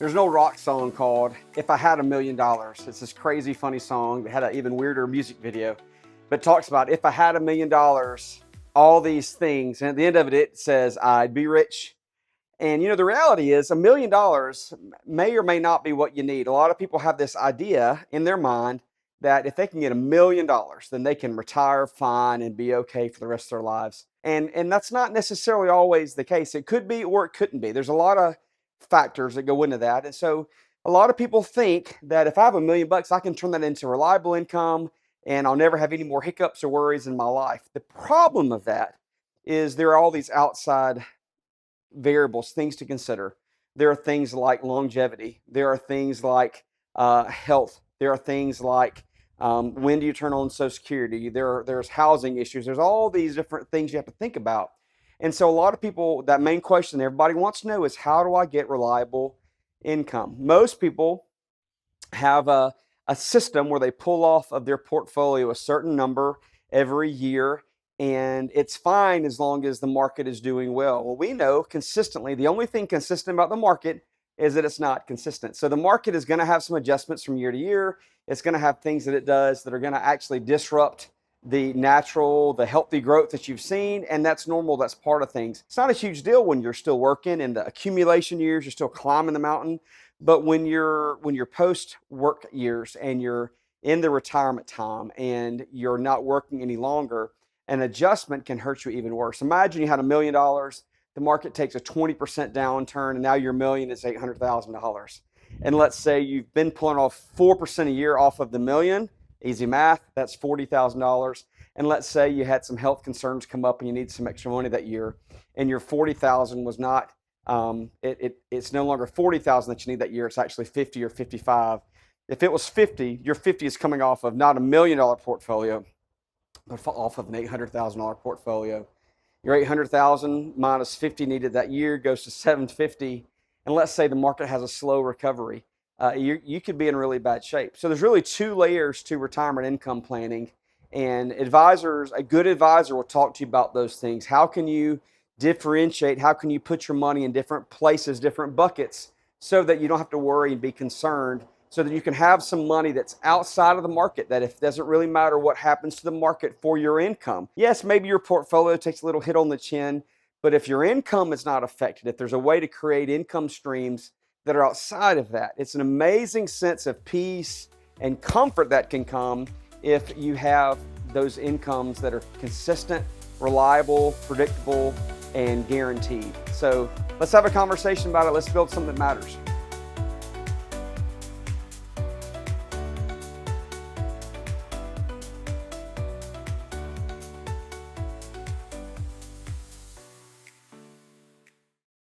There's an old rock song called If I Had $1 Million. It's this crazy, funny song that had an even weirder music video. But it talks about if I had $1 million, all these things. And at the end of it, it says, I'd be rich. And the reality is $1 million may or may not be what you need. A lot of people have this idea in their mind that if they can get $1 million, then they can retire fine and be okay for the rest of their lives. And that's not necessarily always the case. It could be or it couldn't be. There's a lot of factors that go into that. And so a lot of people think that if I have $1 million, I can turn that into reliable income and I'll never have any more hiccups or worries in my life. The problem of that is there are all these outside variables, things to consider. There are things like longevity. There are things like health. There are things like when do you turn on Social Security? There's housing issues. There's all these different things you have to think about. And so a lot of people, that main question everybody wants to know is, how do I get reliable income? Most people have a system where they pull off of their portfolio a certain number every year, and it's fine as long as the market is doing well. Well, we know consistently, the only thing consistent about the market is that it's not consistent. So the market is going to have some adjustments from year to year. It's going to have things that it does that are going to actually disrupt the healthy growth that you've seen, and that's normal. That's part of things. It's not a huge deal when you're still working in the accumulation years, you're still climbing the mountain. But when you're post work years and you're in the retirement time and you're not working any longer, an adjustment can hurt you even worse. Imagine you had $1 million, the market takes a 20% downturn, and now your million is $800,000. And let's say you've been pulling off 4% a year off of the million. Easy math, that's $40,000. And let's say you had some health concerns come up and you need some extra money that year, and your $40,000 was not, it's no longer $40,000 that you need that year, it's actually 50 or 55. If it was 50, your 50 is coming off of not $1 million portfolio, but off of an $800,000 portfolio. Your 800,000 minus 50 needed that year goes to 750. And let's say the market has a slow recovery. You could be in really bad shape. So there's really two layers to retirement income planning, and a good advisor will talk to you about those things. How can you differentiate? How can you put your money in different places, different buckets, so that you don't have to worry and be concerned, so that you can have some money that's outside of the market, that it doesn't really matter what happens to the market for your income. Yes, maybe your portfolio takes a little hit on the chin, but if your income is not affected, if there's a way to create income streams that are outside of that, it's an amazing sense of peace and comfort that can come if you have those incomes that are consistent, reliable, predictable, and guaranteed. So let's have a conversation about it. Let's build something that matters.